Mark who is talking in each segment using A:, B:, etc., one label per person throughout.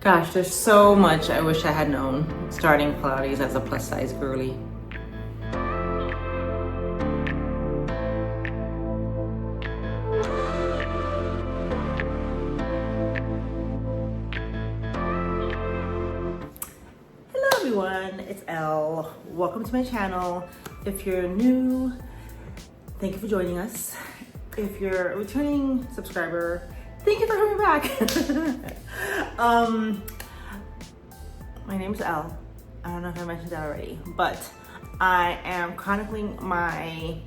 A: Gosh, there's so much I wish I had known starting Pilates as a plus size girly. Hello everyone, it's Elle. Welcome to my channel. If you're new, thank you for joining us. If you're a returning subscriber, thank you for coming back. My name is Elle. I don't know if I mentioned that already, but I am chronicling my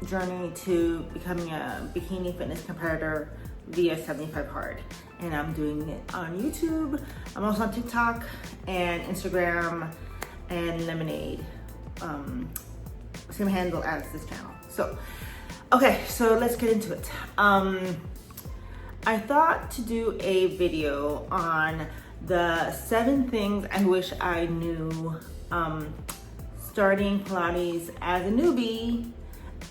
A: journey to becoming a bikini fitness competitor via 75 Hard. And I'm doing it on YouTube. I'm also on TikTok and Instagram and Lemonade. Same handle as this channel. So, okay, so let's get into it. I thought to do a video on the 7 things I wish I knew starting Pilates as a newbie,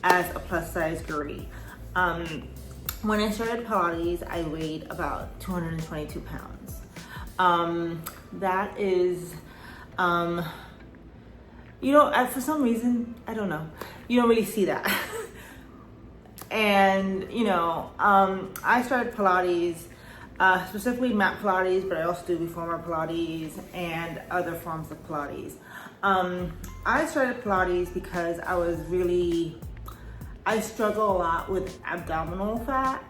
A: as a plus size girly. When I started Pilates, I weighed about 222 pounds. That is, you know, for some reason, I don't know, you don't really see that. And, you know, I started Pilates, specifically mat Pilates, but I also do reformer Pilates and other forms of Pilates. I started Pilates because I struggle a lot with abdominal fat.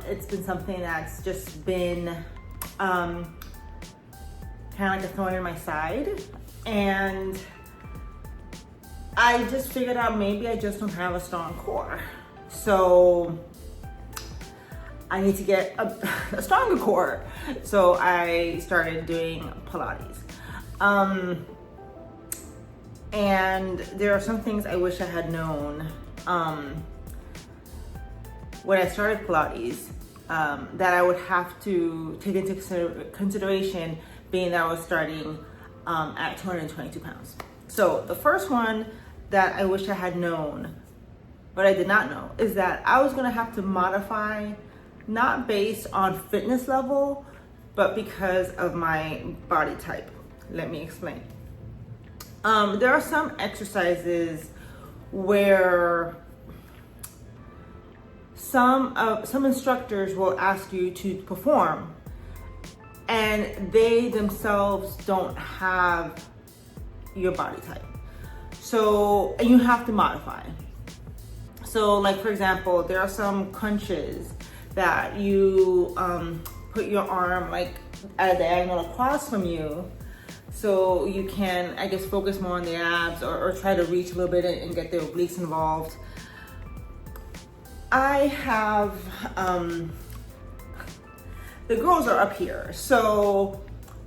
A: It's been something that's just been kind of like a thorn in my side. And I just figured out maybe I just don't have a strong core. So I need to get a stronger core. So I started doing Pilates. And there are some things I wish I had known when I started Pilates that I would have to take into consideration, being that I was starting at 222 pounds. So the first one that I wish I had known, what I did not know, is that I was gonna have to modify, not based on fitness level, but because of my body type. Let me explain. There are some exercises where some instructors will ask you to perform and they themselves don't have your body type. So, and you have to modify. So like, for example, there are some crunches that you put your arm like at a diagonal across from you, so you can, I guess, focus more on the abs or try to reach a little bit and get the obliques involved. I have, the girls are up here, so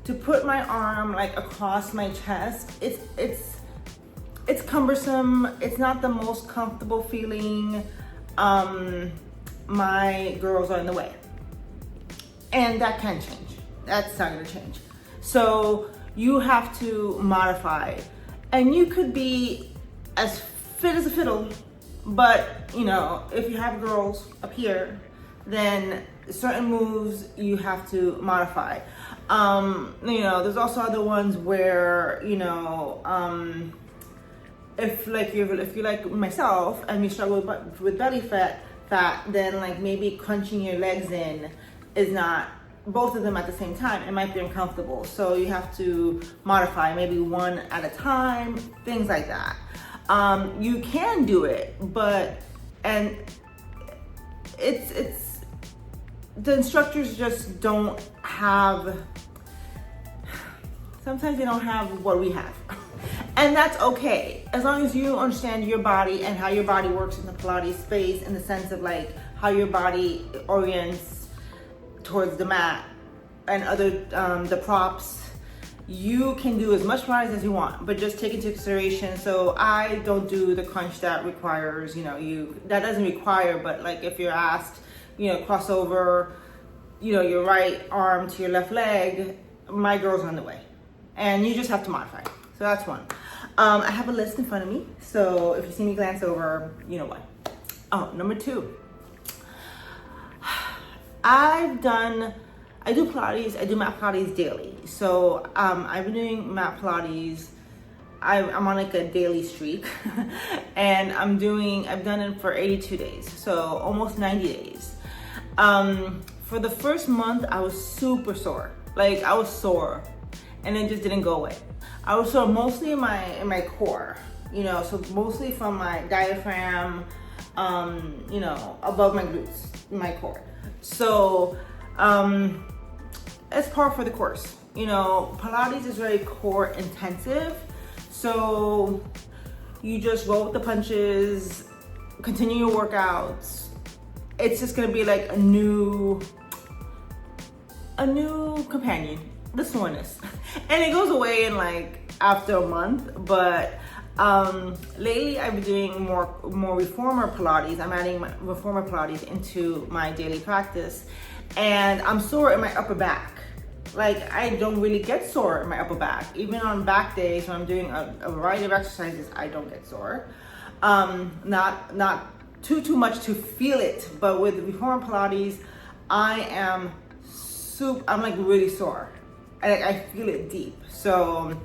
A: to put my arm like across my chest, it's cumbersome. It's not the most comfortable feeling. My girls are in the way. And that can change. That's not gonna change. So you have to modify. And you could be as fit as a fiddle, but you know, if you have girls up here, then certain moves you have to modify. You know, there's also other ones where, you know, if you're like myself and you struggle with belly fat, then like maybe crunching your legs in is not, both of them at the same time, it might be uncomfortable. So you have to modify, maybe one at a time, things like that. You can do it, but, and it's, the instructors just don't have, sometimes they don't have what we have. And that's okay, as long as you understand your body and how your body works in the Pilates space, in the sense of like how your body orients towards the mat and other the props. You can do as much Pilates as you want, but just take into consideration. So I don't do the crunch that requires, you know, that doesn't require, but like if you're asked, you know, cross over, you know, your right arm to your left leg, my girls are on the way, and you just have to modify. So that's one. I have a list in front of me, so if you see me glance over, you know what. Oh, number 2. I I do Pilates, I do mat Pilates daily. So I've been doing mat Pilates. I'm on like a daily streak and I've done it for 82 days. So almost 90 days. For the first month, I was super sore. Like I was sore and it just didn't go away. I was sore mostly in my core, you know, so mostly from my diaphragm, you know, above my glutes, my core. So, it's par for the course. You know, Pilates is very core intensive. So you just roll with the punches, continue your workouts. It's just gonna be like a new companion, the soreness. And it goes away in like after a month, but lately I've been doing more reformer Pilates. I'm adding my reformer Pilates into my daily practice, and I'm sore in my upper back. Like I don't really get sore in my upper back. Even on back days when I'm doing a variety of exercises, I don't get sore. Not too much to feel it, but with reformer Pilates, I'm like really sore. I feel it deep. So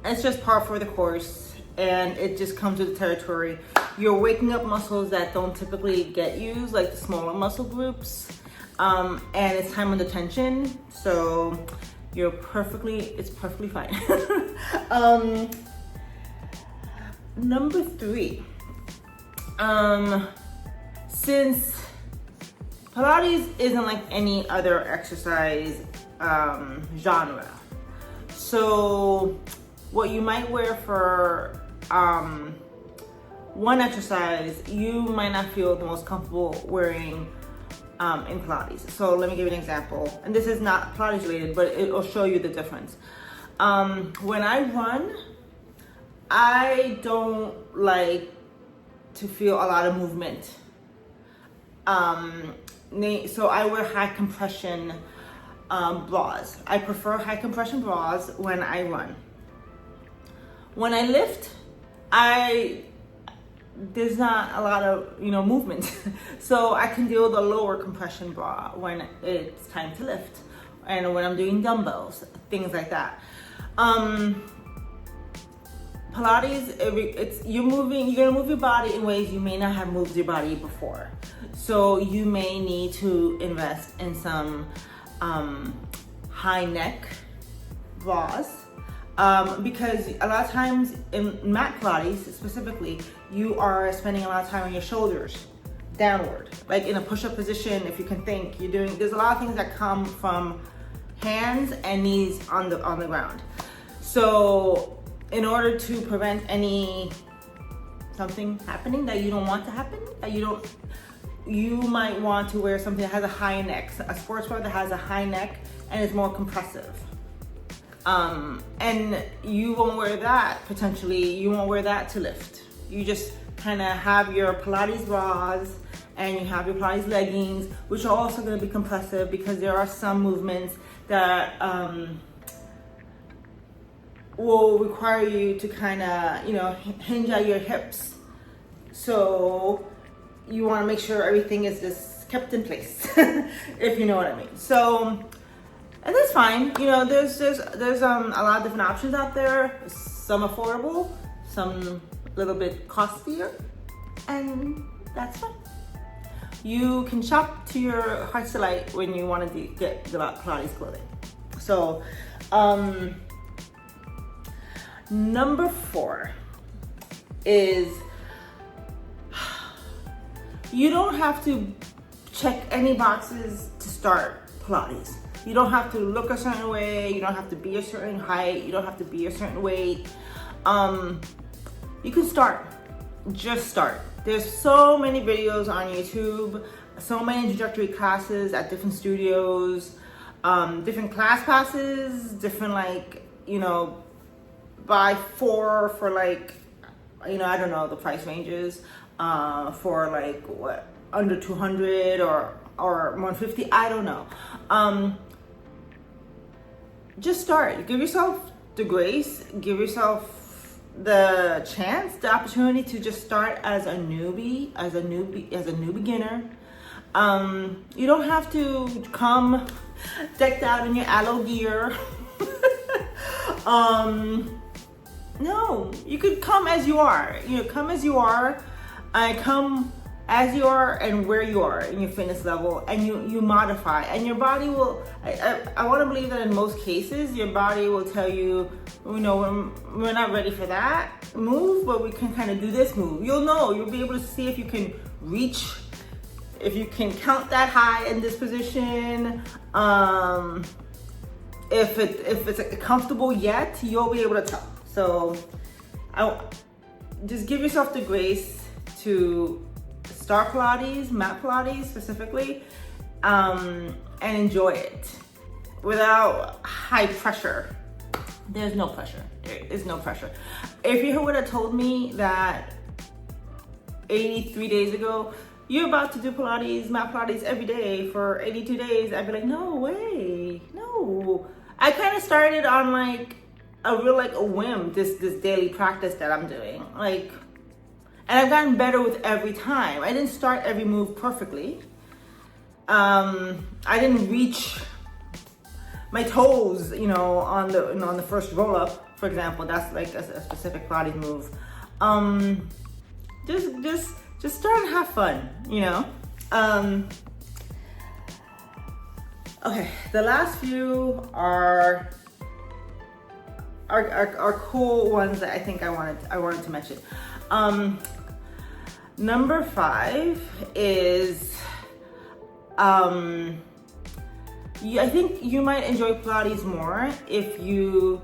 A: it's just par for the course, and it just comes with the territory. You're waking up muscles that don't typically get used, like the smaller muscle groups, and it's time under tension, so it's perfectly fine. Number 3, since Pilates isn't like any other exercise genre, so what you might wear for one exercise, you might not feel the most comfortable wearing in Pilates. So let me give you an example. And this is not Pilates related, but it will show you the difference. When I run, I don't like to feel a lot of movement. So I wear high compression bras. I prefer high compression bras when I run. When I lift, there's not a lot of, you know, movement. So I can deal with a lower compression bra when it's time to lift, and when I'm doing dumbbells, things like that. Pilates, you're gonna move your body in ways you may not have moved your body before. So you may need to invest in some high neck bras. Because a lot of times in mat Pilates specifically, you are spending a lot of time on your shoulders downward, like in a push-up position. If you can think, there's a lot of things that come from hands and knees on the ground. So in order to prevent something happening that you don't want to happen, you might want to wear something that has a high neck, a sportswear that has a high neck and is more compressive. And you won't wear that to lift. You just kind of have your Pilates bras and you have your Pilates leggings, which are also going to be compressive because there are some movements that will require you to kind of, you know, hinge at your hips. So you want to make sure everything is just kept in place, if you know what I mean. So, and that's fine. You know, there's a lot of different options out there. Some affordable, some a little bit costlier, and that's fine. You can shop to your heart's delight when you want to get the Pilates clothing. So, number 4 is you don't have to check any boxes to start Pilates. You don't have to look a certain way. You don't have to be a certain height. You don't have to be a certain weight. You can start. Just start. There's so many videos on YouTube, so many introductory classes at different studios, different class passes, different, like, you know, buy 4 for, like, you know, I don't know the price ranges, for like what, under 200 or 150, I don't know. Just start. Give yourself the grace, give yourself the chance, the opportunity to just start as a new beginner. You don't have to come decked out in your aloe gear. No, you could come as you are. You know, come as you are. Come as you are and where you are in your fitness level, and you modify, and your body will, I want to believe that in most cases your body will tell you, you know, we're not ready for that move, but we can kind of do this move. You'll be able to see if you can reach, if you can count that high in this position, if it's comfortable yet, you'll be able to tell. So just give yourself the grace to start Pilates, mat Pilates specifically, and enjoy it without high pressure. There's no pressure. There is no pressure. If you would have told me that 83 days ago, you're about to do Pilates, mat Pilates every day for 82 days, I'd be like, no way, no. I kind of started on like a whim, this daily practice that I'm doing. Like, and I've gotten better with every time. I didn't start every move perfectly. I didn't reach my toes, you know, on the first roll up, for example. That's like a specific Pilates move. Just start and have fun, you know. Okay, the last few are cool ones that I think I wanted to mention. Number 5 is, I think you might enjoy Pilates more if you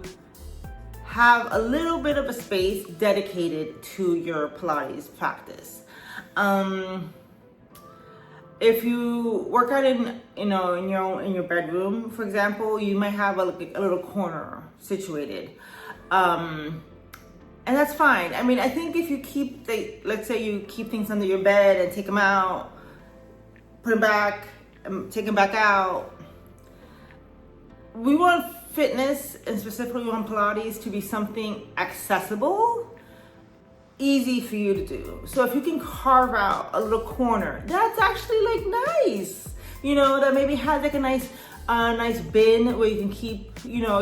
A: have a little bit of a space dedicated to your Pilates practice. If you work out in your bedroom, for example, you might have a little corner situated. And that's fine. I mean, I think if you keep, let's say you keep things under your bed and take them out, put them back, take them back out. We want fitness, and specifically we want Pilates, to be something accessible, easy for you to do. So if you can carve out a little corner, that's actually like nice. You know, that maybe has like a nice bin where you can keep, you know,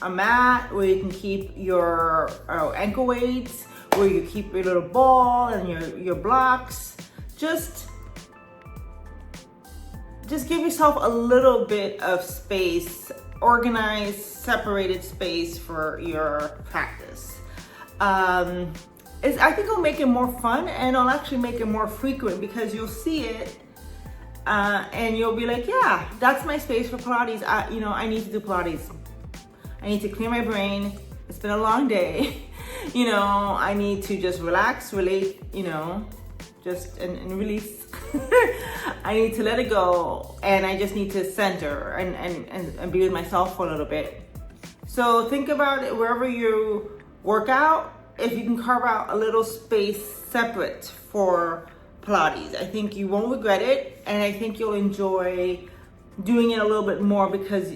A: a mat, where you can keep your ankle weights, where you keep your little ball and your blocks. Just give yourself a little bit of space, organized, separated space for your practice. I think it'll make it more fun, and it'll actually make it more frequent, because you'll see it and you'll be like, yeah, that's my space for Pilates. I need to do Pilates. I need to clear my brain. It's been a long day. You know, I need to just relax, relate, you know, just and release. I need to let it go, and I just need to center and be with myself for a little bit. So think about it wherever you work out, if you can carve out a little space separate for Pilates. I think you won't regret it, and I think you'll enjoy doing it a little bit more, because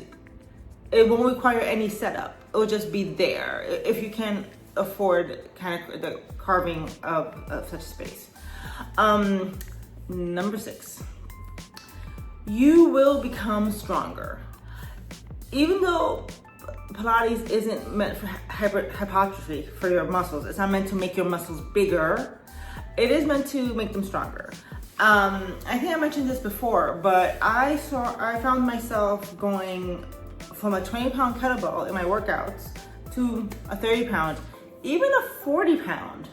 A: it won't require any setup. It'll just be there if you can afford kind of the carving of such space. Number 6, you will become stronger. Even though Pilates isn't meant for hypertrophy for your muscles, it's not meant to make your muscles bigger. It is meant to make them stronger. I think I mentioned this before, but I found myself going from a 20-pound kettlebell in my workouts to a 30-pound, even a 40-pound.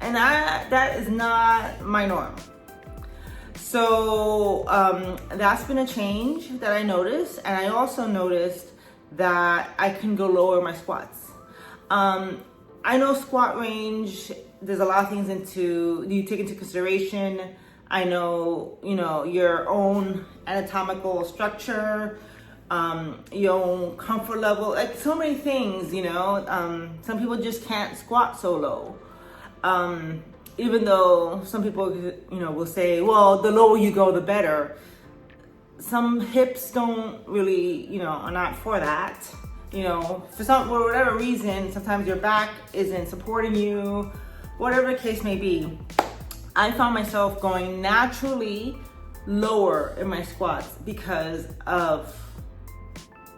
A: And that is not my norm. So that's been a change that I noticed. And I also noticed that I can go lower my squats. I know squat range, there's a lot of things you take into consideration. I know, you know, your own anatomical structure, your own comfort level, like so many things, you know. Some people just can't squat so low. Even though some people, you know, will say, well, the lower you go, the better. Some hips don't really, you know, are not for that. You know, for whatever reason, sometimes your back isn't supporting you, whatever the case may be. I found myself going naturally lower in my squats because of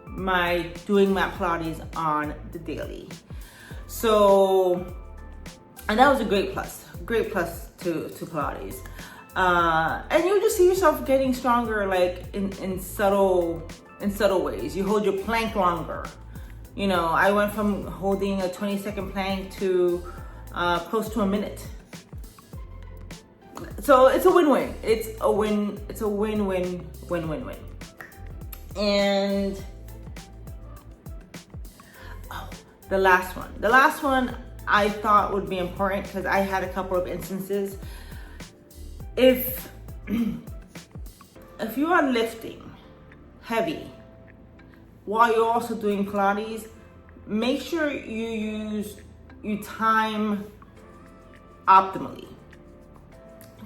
A: my doing mat Pilates on the daily. So, and that was a great plus to Pilates. And you just see yourself getting stronger, like in subtle ways. You hold your plank longer. You know, I went from holding a 20-second plank to close to a minute. So it's a win-win. It's a win-win-win-win-win. And the last one I thought would be important because I had a couple of instances. If you are lifting heavy while you're also doing Pilates, make sure you time optimally.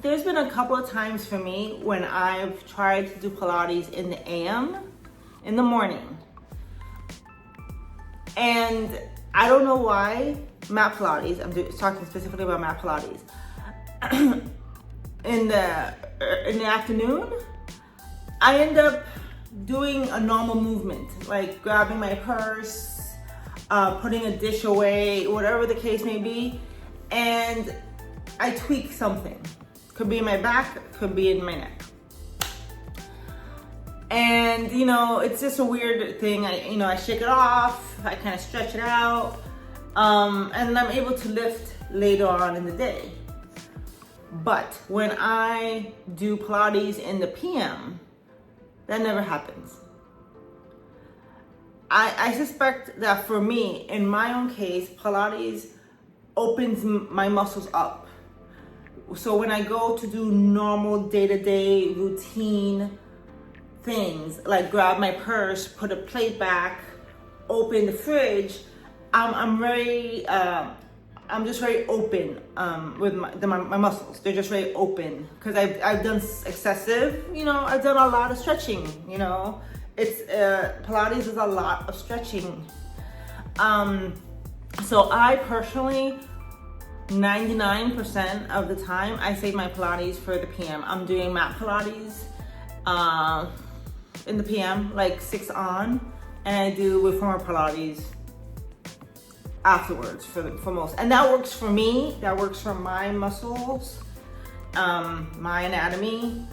A: There's been a couple of times for me when I've tried to do Pilates in the AM, in the morning. And I don't know why, mat Pilates, I'm talking specifically about mat Pilates. In the afternoon, I end up doing a normal movement, like grabbing my purse, putting a dish away, whatever the case may be, and I tweak something. Could be in my back, could be in my neck. And you know, it's just a weird thing. I shake it off, I kind of stretch it out, and I'm able to lift later on in the day. But when I do Pilates in the PM, that never happens. I suspect that for me, in my own case, Pilates opens my muscles up. So when I go to do normal day-to-day routine things, like grab my purse, put a plate back, open the fridge, I'm just very open with my muscles. They're just very open because I've done excessive, I've done a lot of stretching, It's Pilates is a lot of stretching. So I personally, 99% of the time, I save my Pilates for the PM. I'm doing mat Pilates in the PM, like 6 on, and I do reformer Pilates afterwards for most. And that works for me, that works for my muscles, my anatomy.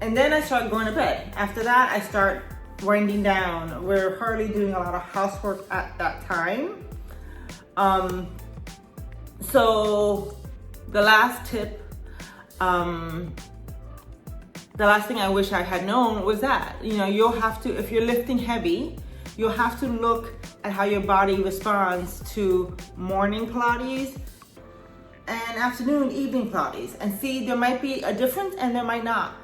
A: And then I start going to bed. After that, I start winding down. We're hardly doing a lot of housework at that time. So the last tip, the last thing I wish I had known was that, you'll have to, if you're lifting heavy, you'll have to look at how your body responds to morning Pilates and afternoon, evening Pilates, and see there might be a difference and there might not.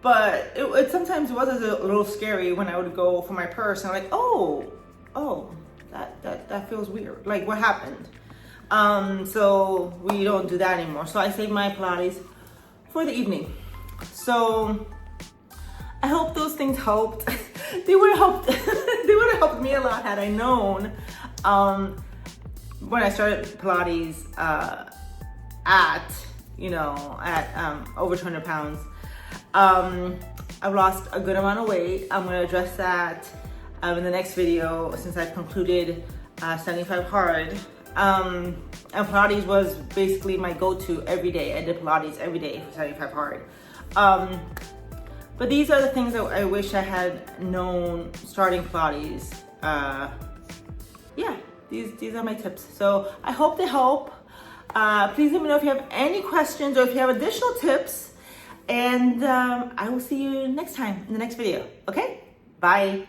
A: But it sometimes was a little scary when I would go for my purse and I'm like, oh, that feels weird. Like, what happened? So we don't do that anymore. So I save my Pilates for the evening. So I hope those things helped. They would have helped me a lot had I known. When I started Pilates at over 200 pounds, I've lost a good amount of weight. I'm gonna address that in the next video since I've concluded 75 hard. And Pilates was basically my go-to every day. I did Pilates every day for 75 hard. But these are the things that I wish I had known starting Pilates. Yeah, these are my tips. So I hope they help. Please let me know if you have any questions or if you have additional tips. And I will see you next time in the next video. Okay? Bye.